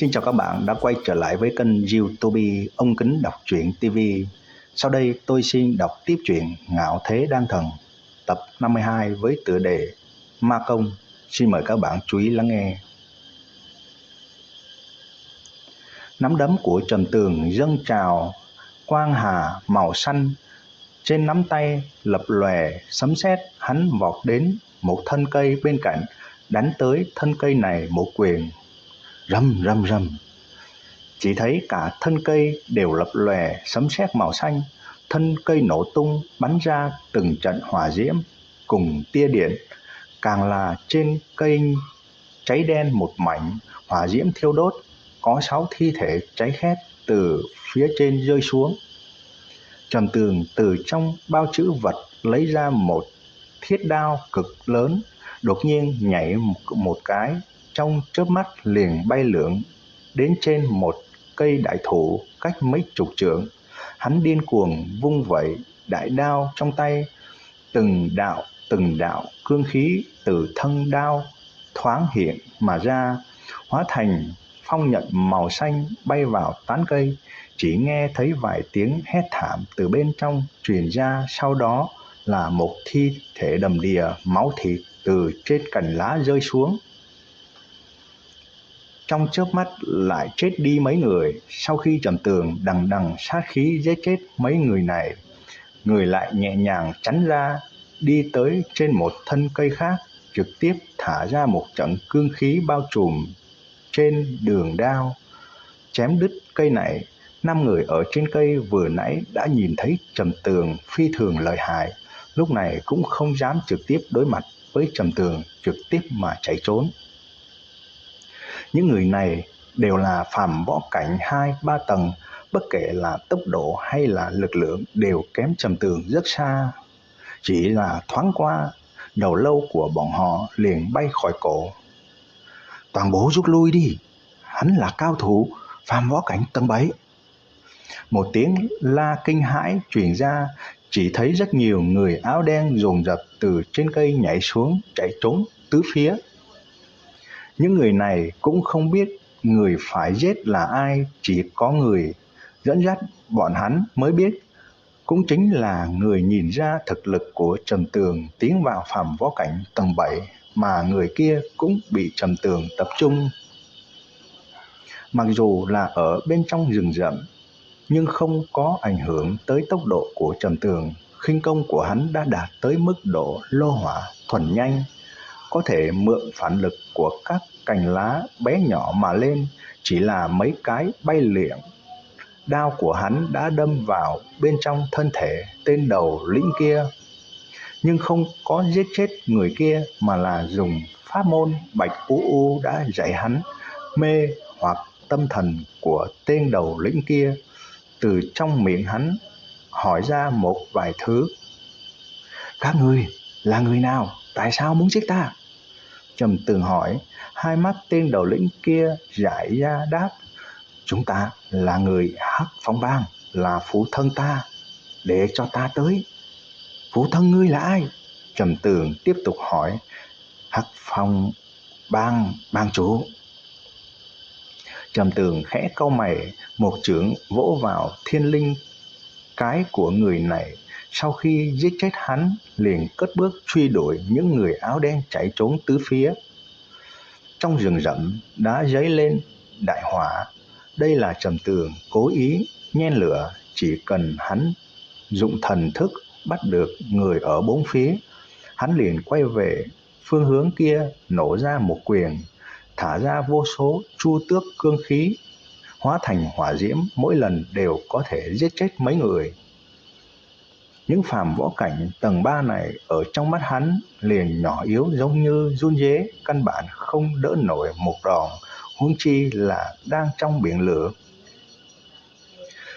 Xin chào các bạn đã quay trở lại với kênh YouTube Ông Kính đọc truyện TV. Sau đây tôi xin đọc tiếp truyện Ngạo Thế Đan Thần tập 52 với tựa đề Ma Công. Xin mời các bạn chú ý lắng nghe. Nắm đấm của Trầm Tường dâng trào quang hà màu xanh, trên nắm tay lập lòe sấm sét. Hắn vọt đến một thân cây bên cạnh, đánh tới thân cây này một quyền. Rầm rầm rầm, chỉ thấy cả thân cây đều lập lòe sấm sét màu xanh. Thân cây nổ tung, bắn ra từng trận hỏa diễm cùng tia điện. Càng là trên cây cháy đen một mảnh, hỏa diễm thiêu đốt. Có 6 thi thể cháy khét từ phía trên rơi xuống. Trầm Tường từ trong bao trữ vật lấy ra một thiết đao cực lớn, đột nhiên nhảy một cái, trong chớp mắt liền bay lượn đến trên một cây đại thụ cách mấy chục trượng. Hắn điên cuồng vung vẩy đại đao trong tay, từng đạo cương khí từ thân đao thoáng hiện mà ra, hóa thành phong nhận màu xanh bay vào tán cây. Chỉ nghe thấy vài tiếng hét thảm từ bên trong truyền ra, sau đó là một thi thể đầm đìa máu thịt từ trên cành lá rơi xuống. Trong chớp mắt lại chết đi mấy người. Sau khi Trầm Tường đằng đằng sát khí giết chết mấy người này, người lại nhẹ nhàng tránh ra, đi tới trên một thân cây khác, trực tiếp thả ra một trận cương khí bao trùm trên đường đao, chém đứt cây này. 5 người ở trên cây vừa nãy đã nhìn thấy Trầm Tường phi thường lợi hại, lúc này cũng không dám trực tiếp đối mặt với Trầm Tường, trực tiếp mà chạy trốn. Những người này đều là phàm võ cảnh 2-3 tầng, bất kể là tốc độ hay là lực lượng đều kém Trầm Tường rất xa. Chỉ là thoáng qua, đầu lâu của bọn họ liền bay khỏi cổ. Toàn bộ rút lui đi, hắn là cao thủ phàm võ cảnh tầng 7. Một tiếng la kinh hãi truyền ra, chỉ thấy rất nhiều người áo đen dồn dập từ trên cây nhảy xuống, chạy trốn tứ phía. Những người này cũng không biết người phải giết là ai, chỉ có người dẫn dắt bọn hắn mới biết, cũng chính là người nhìn ra thực lực của Trầm Tường tiến vào phàm võ cảnh tầng 7, mà người kia cũng bị Trầm Tường tập trung. Mặc dù là ở bên trong rừng rậm, nhưng không có ảnh hưởng tới tốc độ của Trầm Tường. Khinh công của hắn đã đạt tới mức độ lô hỏa thuần nhanh, có thể mượn phản lực của các cành lá bé nhỏ mà lên. Chỉ là mấy cái bay liệng, đao của hắn đã đâm vào bên trong thân thể tên đầu lĩnh kia, nhưng không có giết chết người kia, mà là dùng pháp môn Bạch U đã dạy hắn mê hoặc tâm thần của tên đầu lĩnh kia. Từ trong miệng hắn hỏi ra một vài thứ. Các ngươi là người nào? Tại sao muốn giết ta? Trầm Tường hỏi. Hai mắt tên đầu lĩnh kia dại ra đáp. Chúng ta là người Hắc Phong Bang, là phụ thân ta, để cho ta tới. Phụ thân ngươi là ai? Trầm Tường tiếp tục hỏi. Hắc Phong Bang bang chủ. Trầm Tường khẽ cau mày, một chưởng vỗ vào thiên linh cái của người này. Sau khi giết chết hắn, liền cất bước truy đuổi những người áo đen chạy trốn tứ phía. Trong rừng rậm đã dấy lên đại hỏa. Đây là Trầm Tường cố ý nhen lửa, chỉ cần hắn dụng thần thức bắt được người ở bốn phía, hắn liền quay về phương hướng kia, nổ ra một quyền, thả ra vô số chu tước cương khí, hóa thành hỏa diễm, mỗi lần đều có thể giết chết mấy người. Những phàm võ cảnh tầng 3 này ở trong mắt hắn liền nhỏ yếu giống như giun dế, căn bản không đỡ nổi một đòn, huống chi là đang trong biển lửa.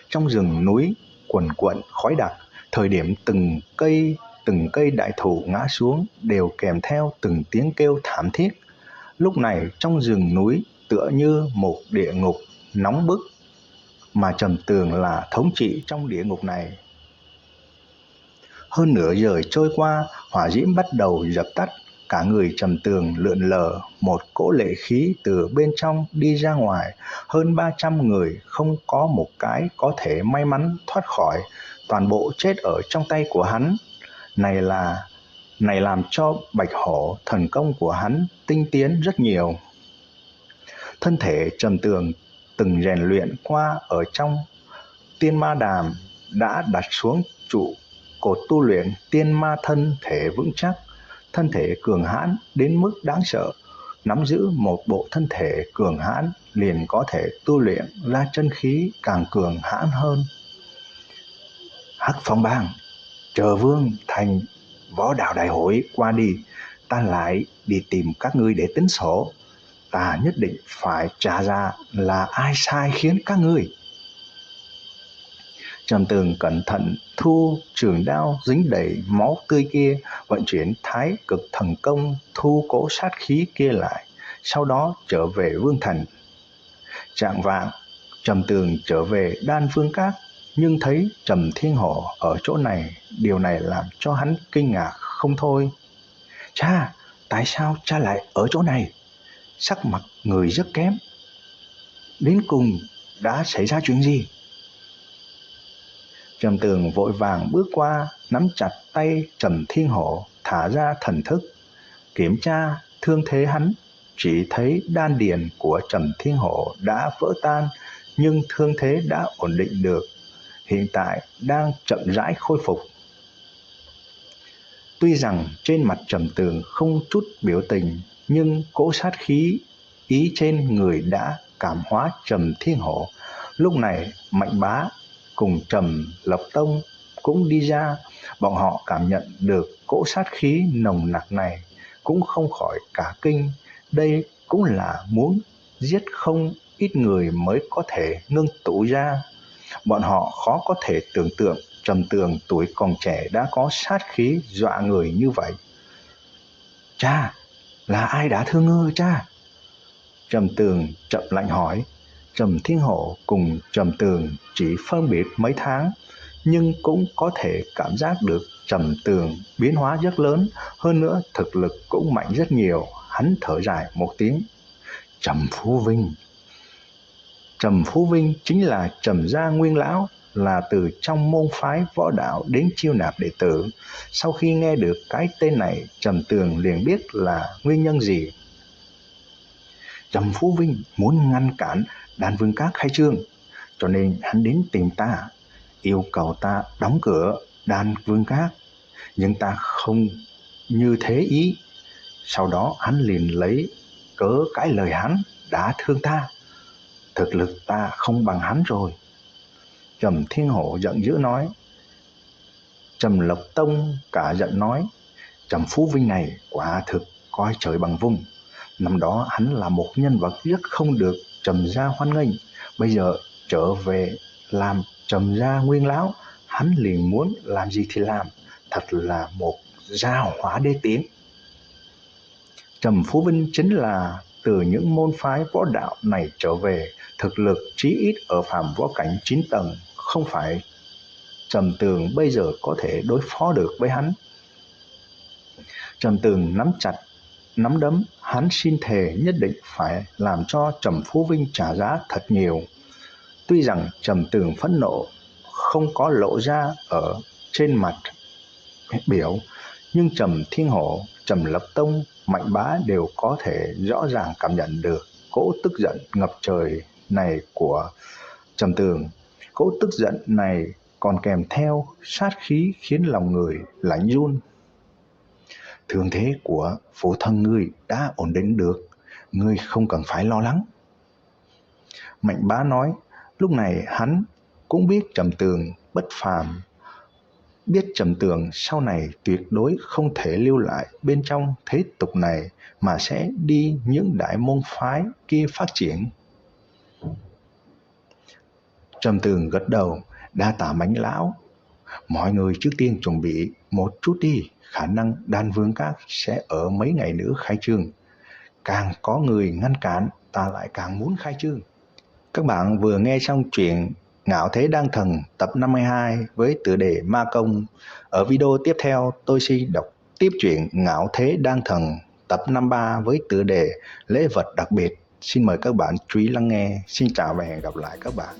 Trong rừng núi quần quận khói đặc, thời điểm từng cây đại thụ ngã xuống đều kèm theo từng tiếng kêu thảm thiết. Lúc này trong rừng núi tựa như một địa ngục nóng bức, mà Trầm Tường là thống trị trong địa ngục này. Hơn nửa giờ trôi qua, hỏa diễm bắt đầu dập tắt, cả người Trầm Tường lượn lờ, một cỗ lệ khí từ bên trong đi ra ngoài. Hơn 300 người không có một cái có thể may mắn thoát khỏi, toàn bộ chết ở trong tay của hắn. Này làm cho Bạch Hổ thần công của hắn tinh tiến rất nhiều. Thân thể Trầm Tường từng rèn luyện qua ở trong Tiên Ma Đàm đã đặt xuống trụ cột tu luyện tiên ma thân thể vững chắc, thân thể cường hãn đến mức đáng sợ. Nắm giữ một bộ thân thể cường hãn liền có thể tu luyện ra chân khí càng cường hãn hơn. Hắc Phong Bang, chờ Vương thành võ đạo đại hội qua đi, ta lại đi tìm các ngươi để tính sổ. Ta nhất định phải trả ra là ai sai khiến các ngươi. Trầm Tường cẩn thận thu trường đao dính đầy máu tươi kia, vận chuyển Thái Cực thần công thu cỗ sát khí kia lại, sau đó trở về Vương thành. Trạng vạng, Trầm Tường trở về Đan Vương Các, nhưng thấy Trầm Thiên Hổ ở chỗ này, điều này làm cho hắn kinh ngạc không thôi. Cha, tại sao cha lại ở chỗ này? Sắc mặt người rất kém. Đến cùng đã xảy ra chuyện gì? Trầm Tường vội vàng bước qua, nắm chặt tay Trầm Thiên Hổ, thả ra thần thức, kiểm tra thương thế hắn. Chỉ thấy đan điền của Trầm Thiên Hổ đã vỡ tan, nhưng thương thế đã ổn định được, hiện tại đang chậm rãi khôi phục. Tuy rằng trên mặt Trầm Tường không chút biểu tình, nhưng cỗ sát khí ý trên người đã cảm hóa Trầm Thiên Hổ. Lúc này Mạnh Bá cùng Trầm Lộc Tông cũng đi ra, bọn họ cảm nhận được cỗ sát khí nồng nặc này cũng không khỏi cả kinh. Đây cũng là muốn giết không ít người mới có thể ngưng tụ ra. Bọn họ khó có thể tưởng tượng Trầm Tường tuổi còn trẻ đã có sát khí dọa người như vậy. Cha, là ai đã thương ngươi cha? Trầm Tường chậm lạnh hỏi. Trầm Thiên Hổ cùng Trầm Tường chỉ phân biệt mấy tháng, nhưng cũng có thể cảm giác được Trầm Tường biến hóa rất lớn, hơn nữa thực lực cũng mạnh rất nhiều. Hắn thở dài một tiếng. Trầm Phú Vinh. Trầm Phú Vinh chính là Trầm gia nguyên lão, là từ trong môn phái võ đạo đến chiêu nạp đệ tử. Sau khi nghe được cái tên này, Trầm Tường liền biết là nguyên nhân gì. Trầm Phú Vinh muốn ngăn cản Đan Vương Các khai trương, cho nên hắn đến tìm ta, yêu cầu ta đóng cửa Đan Vương Các, nhưng ta không như thế ý. Sau đó hắn liền lấy cớ cái lời hắn đã thương ta, thực lực ta không bằng hắn rồi. Trầm Thiên Hổ giận dữ nói. Trầm Lộc Tông cả giận nói. Trầm Phú Vinh này quả thực coi trời bằng vung. Năm đó hắn là một nhân vật rất không được Trầm gia hoan nghênh, bây giờ trở về làm Trầm gia nguyên lão, hắn liền muốn làm gì thì làm, thật là một gia hỏa đê tiện. Trầm Phú Vinh chính là từ những môn phái võ đạo này trở về, thực lực chí ít ở phàm võ cảnh 9 tầng, không phải Trầm Tường bây giờ có thể đối phó được với hắn. Trầm Tường nắm chặt nắm đấm, hắn xin thề nhất định phải làm cho Trầm Phú Vinh trả giá thật nhiều. Tuy rằng Trầm Tường phẫn nộ không có lộ ra ở trên mặt biểu, nhưng Trầm Thiên Hổ, Trầm Lập Tông, Mạnh Bá đều có thể rõ ràng cảm nhận được cỗ tức giận ngập trời này của Trầm Tường. Cỗ tức giận này còn kèm theo sát khí khiến lòng người lạnh run. Thương thế của phụ thân ngươi đã ổn định được, ngươi không cần phải lo lắng. Mạnh Bá nói. Lúc này hắn cũng biết Trầm Tường bất phàm, biết Trầm Tường sau này tuyệt đối không thể lưu lại bên trong thế tục này, mà sẽ đi những đại môn phái kia phát triển. Trầm Tường gật đầu. Đa tạ Mạnh lão. Mọi người trước tiên chuẩn bị một chút đi, khả năng Đan Vương Các sẽ ở mấy ngày nữa khai trương. Càng có người ngăn cản, ta lại càng muốn khai trương. Các bạn vừa nghe xong truyện Ngạo Thế Đan Thần tập 52 với tựa đề Ma Công. Ở video tiếp theo tôi xin đọc tiếp truyện Ngạo Thế Đan Thần tập 53 với tựa đề Lễ vật đặc biệt. Xin mời các bạn chú ý lắng nghe. Xin chào và hẹn gặp lại các bạn.